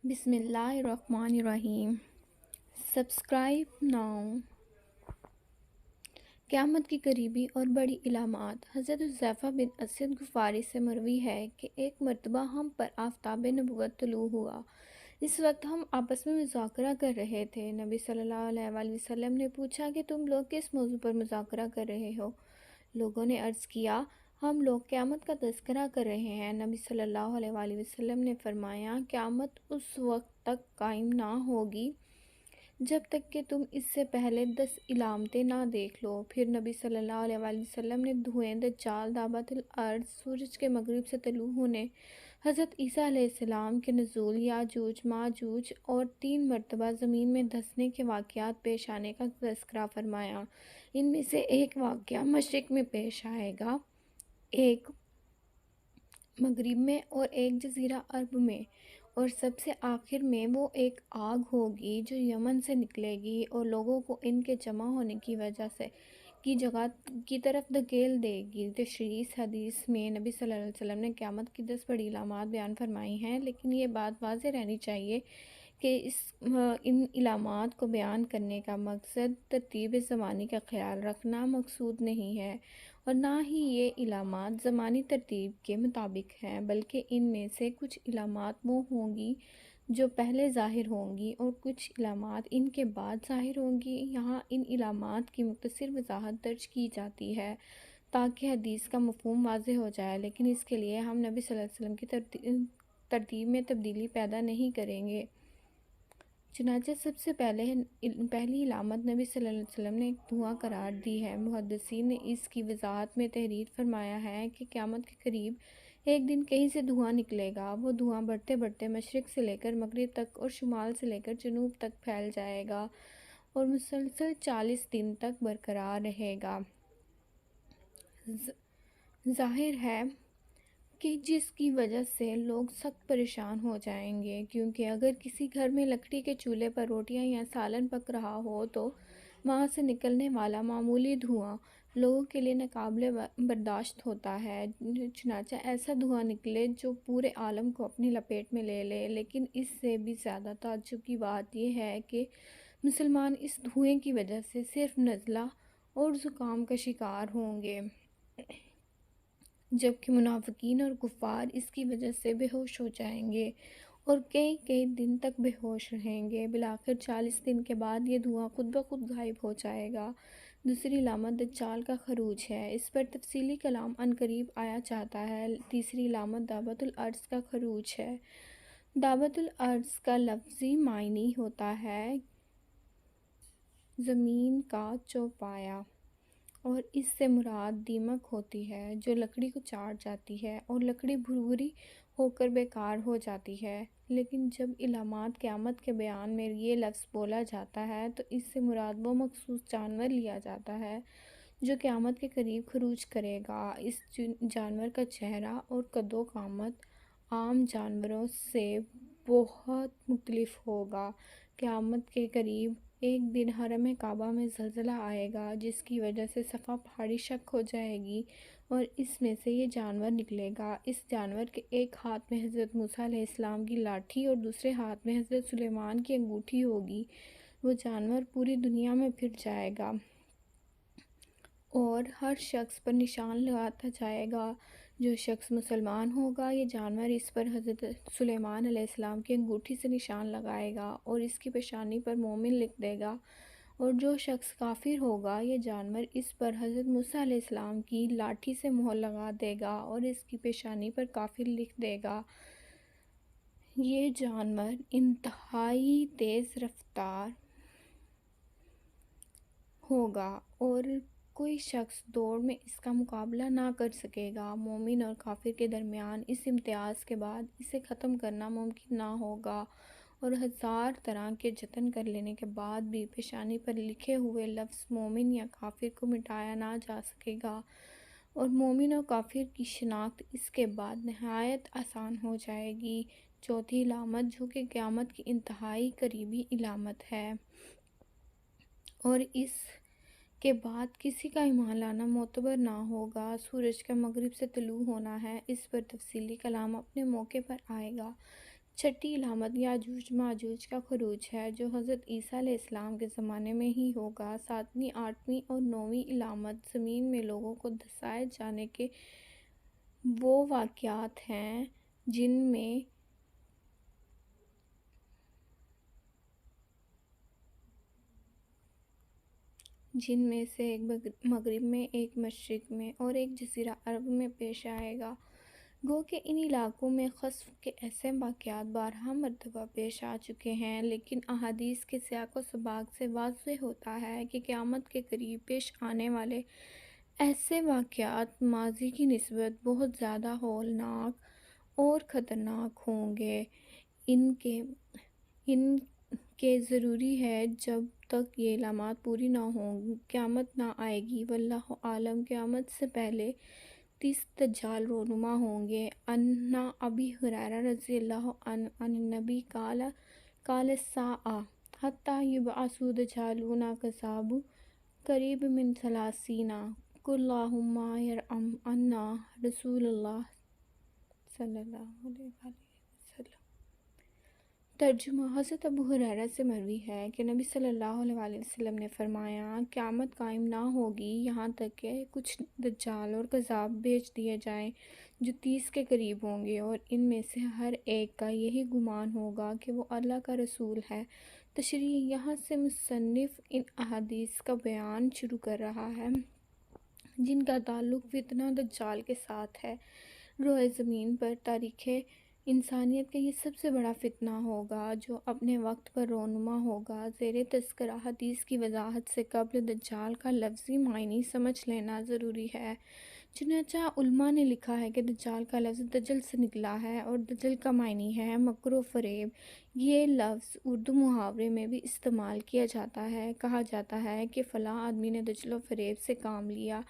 بسم اللہ الرحمن الرحیم۔ Subscribe now. قیامت کی قریبی اور بڑی علامات۔ حضرت حذیفہ بن اسد غفاری سے مروی ہے کہ ایک مرتبہ ہم پر آفتاب نبوت طلوع ہوا۔ اس وقت ہم آپس میں مذاکرہ کر رہے تھے۔ نبی صلی اللہ علیہ وآلہ وسلم نے پوچھا کہ تم لوگ کس موضوع پر مذاکرہ کر رہے ہو؟ لوگوں نے عرض کیا، ہم لوگ قیامت کا تذکرہ کر رہے ہیں۔ نبی صلی اللہ علیہ وآلہ وسلم نے فرمایا، قیامت اس وقت تک قائم نہ ہوگی جب تک کہ تم اس سے پہلے 10 علامتیں نہ دیکھ لو۔ پھر نبی صلی اللہ علیہ وآلہ وسلم نے دھوئیں، دجال، دابۃ الارض، سورج کے مغرب سے طلوع ہونے، حضرت عیسیٰ علیہ السلام کے نزول، یاجوج ماجوج اور 3 مرتبہ زمین میں دھنسنے کے واقعات پیش آنے کا تذکرہ فرمایا۔ ان میں سے ایک واقعہ مشرق میں پیش آئے گا، ایک مغرب میں اور ایک جزیرہ عرب میں، اور سب سے آخر میں وہ ایک آگ ہوگی جو یمن سے نکلے گی اور لوگوں کو ان کے جمع ہونے کی وجہ سے کی جگہ کی طرف دھکیل دے گی۔ تشریح حدیث میں نبی صلی اللہ علیہ وسلم نے قیامت کی 10 بڑی علامات بیان فرمائی ہیں، لیکن یہ بات واضح رہنی چاہیے کہ ان علامات کو بیان کرنے کا مقصد ترتیب زمانی کا خیال رکھنا مقصود نہیں ہے، اور نہ ہی یہ علامات زمانی ترتیب کے مطابق ہیں، بلکہ ان میں سے کچھ علامات وہ ہوں گی جو پہلے ظاہر ہوں گی اور کچھ علامات ان کے بعد ظاہر ہوں گی۔ یہاں ان علامات کی مختصر وضاحت درج کی جاتی ہے تاکہ حدیث کا مفہوم واضح ہو جائے، لیکن اس کے لیے ہم نبی صلی اللہ علیہ وسلم کی ترتیب میں تبدیلی پیدا نہیں کریں گے۔ چنانچہ سب سے پہلی علامت نبی صلی اللہ علیہ وسلم نے ایک دھواں قرار دی ہے۔ محدثین نے اس کی وضاحت میں تحریر فرمایا ہے کہ قیامت کے قریب ایک دن کہیں سے دھواں نکلے گا۔ وہ دھواں بڑھتے بڑھتے مشرق سے لے کر مغرب تک اور شمال سے لے کر جنوب تک پھیل جائے گا اور مسلسل 40 دن تک برقرار رہے گا۔ ظاہر ہے کہ جس کی وجہ سے لوگ سخت پریشان ہو جائیں گے، کیونکہ اگر کسی گھر میں لکڑی کے چولہے پر روٹیاں یا سالن پک رہا ہو تو وہاں سے نکلنے والا معمولی دھواں لوگوں کے لیے ناقابل برداشت ہوتا ہے، چنانچہ ایسا دھواں نکلے جو پورے عالم کو اپنی لپیٹ میں لے لے۔ لیکن اس سے بھی زیادہ تعجب کی بات یہ ہے کہ مسلمان اس دھوئیں کی وجہ سے صرف نزلہ اور زکام کا شکار ہوں گے، جبکہ منافقین اور کفار اس کی وجہ سے بے ہوش ہو جائیں گے اور کئی دن تک بے ہوش رہیں گے۔ بالآخر 40 دن کے بعد یہ دھواں خود بخود غائب ہو جائے گا۔ دوسری علامت دجال کا خروج ہے۔ اس پر تفصیلی کلام عنقریب آیا چاہتا ہے۔ تیسری علامت دابۃ الارض کا خروج ہے۔ دابۃ الارض کا لفظی معنی ہوتا ہے زمین کا چوپایا، اور اس سے مراد دیمک ہوتی ہے جو لکڑی کو چاٹ جاتی ہے اور لکڑی بھوری ہو کر بیکار ہو جاتی ہے۔ لیکن جب علامات قیامت کے بیان میں یہ لفظ بولا جاتا ہے تو اس سے مراد وہ مخصوص جانور لیا جاتا ہے جو قیامت کے قریب خروج کرے گا۔ اس جانور کا چہرہ اور قد و قامت عام جانوروں سے بہت مختلف ہوگا۔ قیامت کے قریب ایک دن حرم کعبہ میں زلزلہ آئے گا جس کی وجہ سے صفا پہاڑی شق ہو جائے گی اور اس میں سے یہ جانور نکلے گا۔ اس جانور کے ایک ہاتھ میں حضرت موسیٰ علیہ السلام کی لاٹھی اور دوسرے ہاتھ میں حضرت سلیمان کی انگوٹھی ہوگی۔ وہ جانور پوری دنیا میں پھر جائے گا اور ہر شخص پر نشان لگاتا جائے گا۔ جو شخص مسلمان ہوگا، یہ جانور اس پر حضرت سلیمان علیہ السلام کی انگوٹھی سے نشان لگائے گا اور اس کی پیشانی پر مومن لکھ دے گا، اور جو شخص کافر ہوگا، یہ جانور اس پر حضرت موسیٰ علیہ السلام کی لاٹھی سے مہر لگا دے گا اور اس کی پیشانی پر کافر لکھ دے گا۔ یہ جانور انتہائی تیز رفتار ہوگا اور کوئی شخص دوڑ میں اس کا مقابلہ نہ کر سکے گا۔ مومن اور کافر کے درمیان اس امتیاز کے بعد اسے ختم کرنا ممکن نہ ہوگا، اور 1000 طرح کے جتن کر لینے کے بعد بھی پیشانی پر لکھے ہوئے لفظ مومن یا کافر کو مٹایا نہ جا سکے گا، اور مومن اور کافر کی شناخت اس کے بعد نہایت آسان ہو جائے گی۔ چوتھی علامت، جو کہ قیامت کی انتہائی قریبی علامت ہے اور اس کے بعد کسی کا ایمان لانا معتبر نہ ہوگا، سورج کا مغرب سے طلوع ہونا ہے۔ اس پر تفصیلی کلام اپنے موقع پر آئے گا۔ چھٹی علامت یاجوج ماجوج کا خروج ہے جو حضرت عیسیٰ علیہ السلام کے زمانے میں ہی ہوگا۔ ساتویں، آٹھویں اور نویں علامت زمین میں لوگوں کو دھسائے جانے کے وہ واقعات ہیں جن میں سے ایک مغرب میں، ایک مشرق میں اور ایک جزیرہ عرب میں پیش آئے گا۔ گو کہ ان علاقوں میں خسف کے ایسے واقعات بارہا مرتبہ پیش آ چکے ہیں، لیکن احادیث کے سیاق و سباق سے واضح ہوتا ہے کہ قیامت کے قریب پیش آنے والے ایسے واقعات ماضی کی نسبت بہت زیادہ ہولناک اور خطرناک ہوں گے۔ ان کے ضروری ہے جب تک یہ علامات پوری نہ ہوں قیامت نہ آئے گی۔ واللہ عالم۔ قیامت سے پہلے 30 دجال رونما ہوں گے۔ ان ابی ہریرہ رضی اللہ عنہ عن النبی قال الساعۃ حتی یبعث دجالون کذاب قریب من ثلاثین قل اللہم یرحم عنا رسول اللہ صلی اللہ علیہ وسلم۔ ترجمہ۔ حضرت ابو ہریرہ سے مروی ہے کہ نبی صلی اللہ علیہ وسلم نے فرمایا، قیامت قائم نہ ہوگی یہاں تک کہ کچھ دجال اور کذاب بھیج دیے جائیں جو 30 کے قریب ہوں گے، اور ان میں سے ہر ایک کا یہی گمان ہوگا کہ وہ اللہ کا رسول ہے۔ تشریح۔ یہاں سے مصنف ان احادیث کا بیان شروع کر رہا ہے جن کا تعلق فتنہ دجال کے ساتھ ہے۔ روئے زمین پر تاریخ انسانیت کا یہ سب سے بڑا فتنہ ہوگا جو اپنے وقت پر رونما ہوگا۔ زیر تذکرہ حدیث کی وضاحت سے قبل دجال کا لفظی معنی سمجھ لینا ضروری ہے۔ چنانچہ علماء نے لکھا ہے کہ دجال کا لفظ دجل سے نکلا ہے اور دجل کا معنی ہے مکر و فریب۔ یہ لفظ اردو محاورے میں بھی استعمال کیا جاتا ہے۔ کہا جاتا ہے کہ فلاں آدمی نے دجل و فریب سے کام لیا،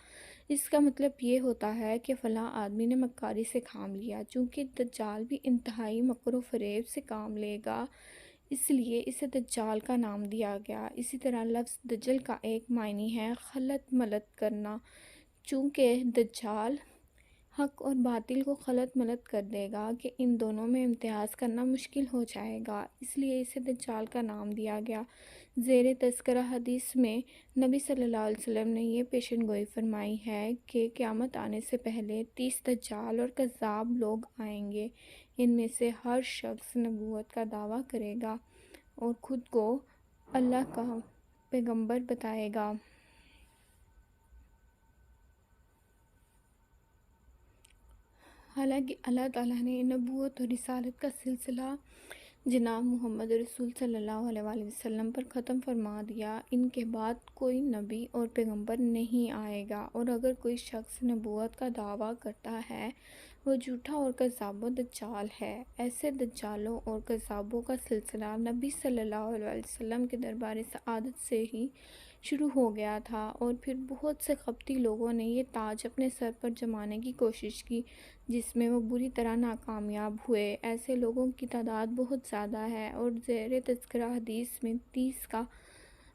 اس کا مطلب یہ ہوتا ہے کہ فلاں آدمی نے مکاری سے کام لیا۔ چونکہ دجال بھی انتہائی مکر و فریب سے کام لے گا، اس لیے اسے دجال کا نام دیا گیا۔ اسی طرح لفظ دجل کا ایک معنی ہے خلط ملط کرنا۔ چونکہ دجال حق اور باطل کو خلط ملط کر دے گا کہ ان دونوں میں امتیاز کرنا مشکل ہو جائے گا، اس لیے اسے دجال کا نام دیا گیا۔ زیر تذکرہ حدیث میں نبی صلی اللہ علیہ وسلم نے یہ پیشن گوئی فرمائی ہے کہ قیامت آنے سے پہلے 30 دجال اور کذاب لوگ آئیں گے، ان میں سے ہر شخص نبوت کا دعویٰ کرے گا اور خود کو اللہ کا پیغمبر بتائے گا۔ حالانکہ اللہ تعالیٰ نے نبوت اور رسالت کا سلسلہ جناب محمد رسول صلی اللہ علیہ وآلہ وسلم پر ختم فرما دیا، ان کے بعد کوئی نبی اور پیغمبر نہیں آئے گا، اور اگر کوئی شخص نبوت کا دعویٰ کرتا ہے وہ جھوٹا اور کذاب و دجال ہے۔ ایسے دجالوں اور کذابوں کا سلسلہ نبی صلی اللہ علیہ وسلم کے دربار سعادت سے ہی شروع ہو گیا تھا، اور پھر بہت سے قبطی لوگوں نے یہ تاج اپنے سر پر جمانے کی کوشش کی جس میں وہ بری طرح ناکامیاب ہوئے۔ ایسے لوگوں کی تعداد بہت زیادہ ہے، اور زیر تذکرہ حدیث میں 30 کا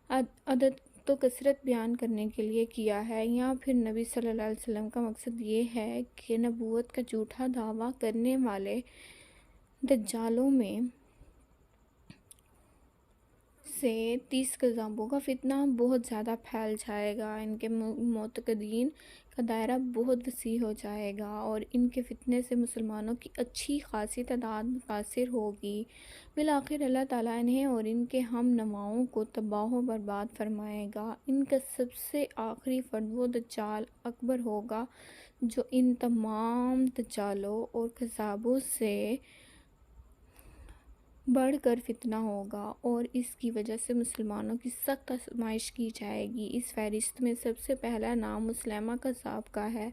عدد تو کثرت بیان کرنے کے لیے کیا ہے، یا پھر نبی صلی اللہ علیہ وسلم کا مقصد یہ ہے کہ نبوت کا جھوٹا دعویٰ کرنے والے دجالوں میں سے 30 کذابوں کا فتنہ بہت زیادہ پھیل جائے گا، ان کے معتقدین کا دائرہ بہت وسیع ہو جائے گا، اور ان کے فتنے سے مسلمانوں کی اچھی خاصی تعداد متاثر ہوگی۔ بالآخر اللہ تعالیٰ انہیں اور ان کے ہم نواؤں کو تباہ و برباد فرمائے گا۔ ان کا سب سے آخری فرد وہ دجال اکبر ہوگا جو ان تمام دجالوں اور کذابوں سے بڑھ کر فتنہ ہوگا، اور اس کی وجہ سے مسلمانوں کی سخت آزمائش کی جائے گی۔ اس فہرست میں سب سے پہلا نام مسیلمہ کذاب کا ہے،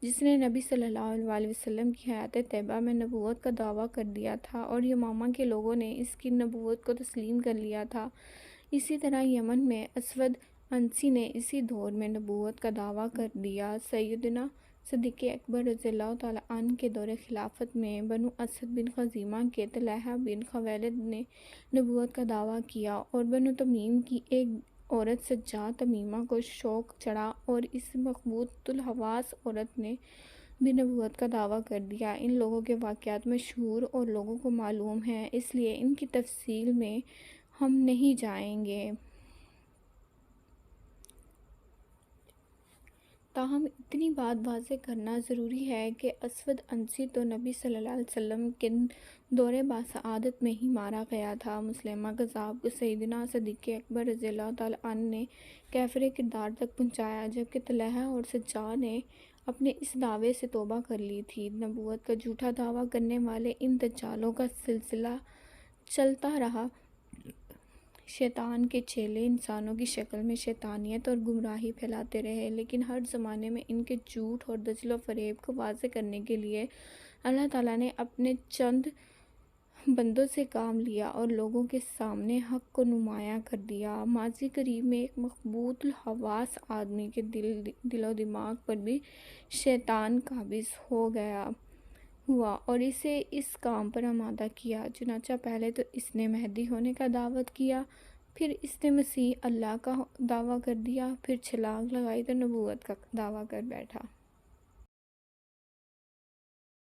جس نے نبی صلی اللہ علیہ وسلم کی حیات طیبہ میں نبوت کا دعویٰ کر دیا تھا، اور یمامہ کے لوگوں نے اس کی نبوت کو تسلیم کر لیا تھا۔ اسی طرح یمن میں اسود عنسی نے اسی دور میں نبوت کا دعویٰ کر دیا۔ سیدنا صدیق اکبر رضی اللہ تعالیٰ عنہ کے دور خلافت میں بنو اسد بن خزیمہ کے طلحہ بن خویلد نے نبوت کا دعویٰ کیا، اور بنو تمیم کی ایک عورت سجاد تمیمہ کو شوق چڑھا، اور اس مخبوط الحواس عورت نے بھی نبوت کا دعویٰ کر دیا۔ ان لوگوں کے واقعات مشہور اور لوگوں کو معلوم ہیں، اس لیے ان کی تفصیل میں ہم نہیں جائیں گے۔ تاہم اتنی بات واضح کرنا ضروری ہے کہ اسود عنسی تو نبی صلی اللہ علیہ وسلم کے دور باسعادت میں ہی مارا گیا تھا۔ مسیلمہ کذاب کو سیدنا صدیق اکبر رضی اللہ تعالیٰ عنہ نے کافر کردار تک پہنچایا، جبکہ طلحہ اور سجاد نے اپنے اس دعوے سے توبہ کر لی تھی۔ نبوت کا جھوٹا دعویٰ کرنے والے ان دجالوں کا سلسلہ چلتا رہا۔ شیطان کے چیلے انسانوں کی شکل میں شیطانیت اور گمراہی پھیلاتے رہے، لیکن ہر زمانے میں ان کے جھوٹ اور دجل و فریب کو واضح کرنے کے لیے اللہ تعالیٰ نے اپنے چند بندوں سے کام لیا اور لوگوں کے سامنے حق کو نمایاں کر دیا۔ ماضی قریب میں ایک مخبوط الحواس آدمی کے دل و دماغ پر بھی شیطان قابض ہوا اور اسے اس کام پر آمادہ کیا۔ چنانچہ پہلے تو اس نے مہدی ہونے کا دعویٰ کیا، پھر اس نے مسیح اللہ کا دعویٰ کر دیا، پھر چھلانگ لگائی تو نبوت کا دعویٰ کر بیٹھا۔